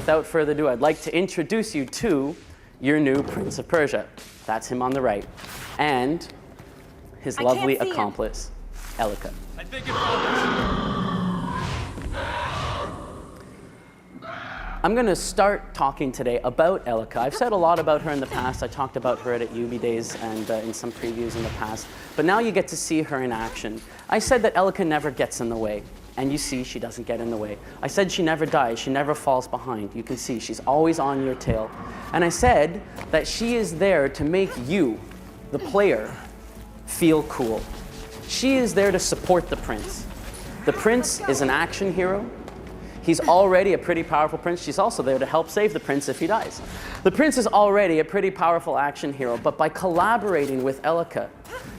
without further ado, I'd like to introduce you to your new Prince of Persia. That's him on the right. And his lovely accomplice, Elika. I think it I'm going to start talking today about Elika. I've said a lot about her in the past. I talked about her at Ubi Days and in some previews in the past. But now you get to see her in action. I said that Elika never gets in the way. And you see she doesn't get in the way. I said she never dies. She never falls behind. You can see she's always on your tail. And I said that she is there to make you, the player, feel cool. She is there to support the prince. The prince is an action hero. He's already a pretty powerful prince. She's also there to help save the prince if he dies. The prince is already a pretty powerful action hero, but by collaborating with Elika,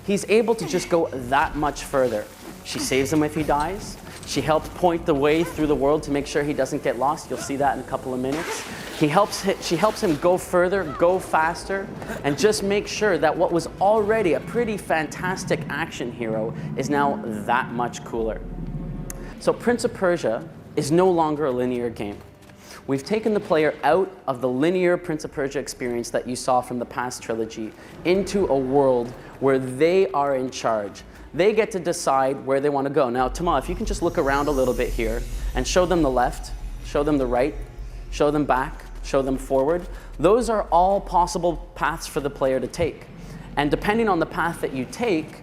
he's able to just go that much further. She saves him if he dies. She helps point the way through the world to make sure he doesn't get lost. You'll see that in a couple of minutes. She helps him go further, go faster, and just make sure that what was already a pretty fantastic action hero is now that much cooler. So Prince of Persia is no longer a linear game. We've taken the player out of the linear Prince of Persia experience that you saw from the past trilogy into a world where they are in charge. They get to decide where they want to go. Now, Tama, if you can just look around a little bit here and show them the left, show them the right, show them back, show them forward. Those are all possible paths for the player to take. And depending on the path that you take,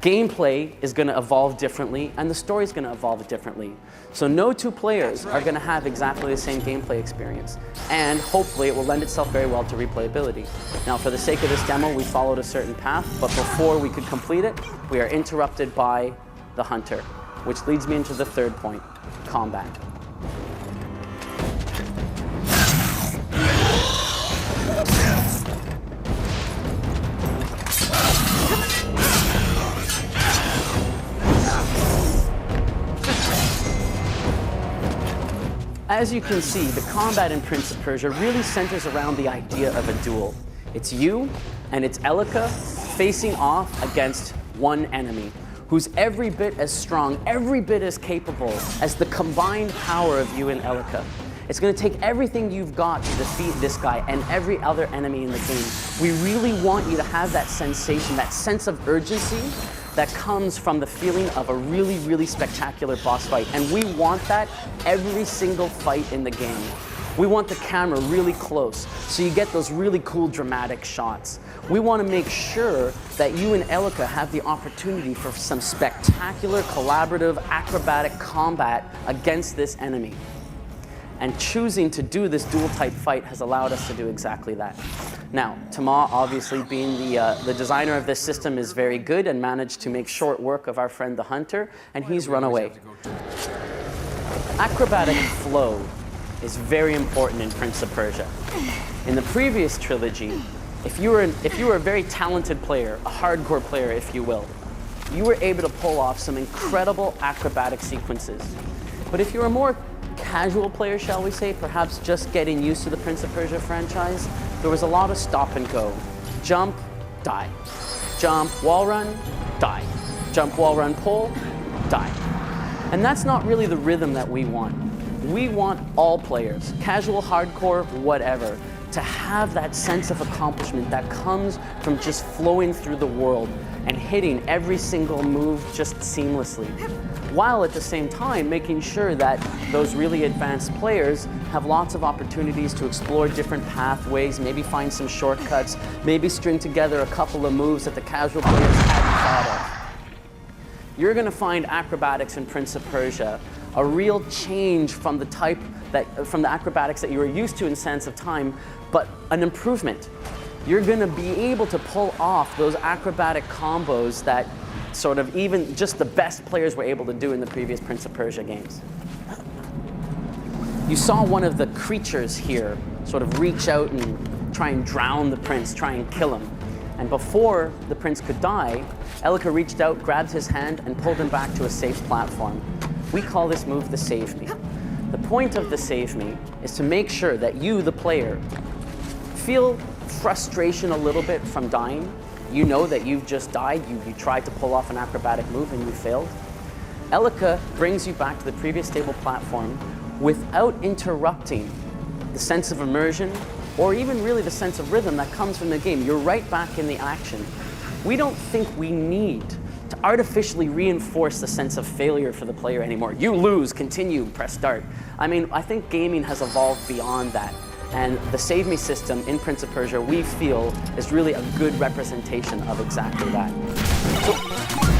gameplay is going to evolve differently, and the story is going to evolve differently. So no two players are going to have exactly the same gameplay experience, and hopefully it will lend itself very well to replayability. Now, for the sake of this demo, we followed a certain path, but before we could complete it, we are interrupted by the hunter, which leads me into the third point, combat. As you can see, the combat in Prince of Persia really centers around the idea of a duel. It's you and it's Elika facing off against one enemy who's every bit as strong, every bit as capable as the combined power of you and Elika. It's going to take everything you've got to defeat this guy and every other enemy in the game. We really want you to have that sensation, that sense of urgency that comes from the feeling of a really, really spectacular boss fight. And we want that every single fight in the game. We want the camera really close, so you get those really cool dramatic shots. We want to make sure that you and Elika have the opportunity for some spectacular, collaborative, acrobatic combat against this enemy. And choosing to do this dual-type fight has allowed us to do exactly that. Now, Tama, obviously being the designer of this system, is very good and managed to make short work of our friend the hunter, and he's run away. Acrobatic flow is very important in Prince of Persia. In the previous trilogy, if you were a very talented player, a hardcore player, if you will, you were able to pull off some incredible acrobatic sequences. But if you're a more casual player, shall we say, perhaps just getting used to the Prince of Persia franchise, there was a lot of stop and go. Jump, die. Jump, wall run, die. Jump, wall run, pull, die. And that's not really the rhythm that we want. We want all players, casual, hardcore, whatever, to have that sense of accomplishment that comes from just flowing through the world and hitting every single move just seamlessly, while at the same time making sure that those really advanced players have lots of opportunities to explore different pathways, maybe find some shortcuts, maybe string together a couple of moves that the casual players hadn't thought of. You're going to find acrobatics in Prince of Persia a real change from the acrobatics that you were used to in Sands of Time, but an improvement. You're going to be able to pull off those acrobatic combos that sort of even just the best players were able to do in the previous Prince of Persia games. You saw one of the creatures here sort of reach out and try and drown the prince, try and kill him. And before the prince could die, Elika reached out, grabbed his hand, and pulled him back to a safe platform. We call this move the Save Me. The point of the Save Me is to make sure that you, the player, feel frustration a little bit from dying. You know that you've just died, you tried to pull off an acrobatic move and you failed. Elika brings you back to the previous stable platform without interrupting the sense of immersion, or even really the sense of rhythm that comes from the game. You're right back in the action. We don't think we need to artificially reinforce the sense of failure for the player anymore. You lose, continue, press start. I mean, I think gaming has evolved beyond that. And the Save Me system in Prince of Persia, we feel, is really a good representation of exactly that. So,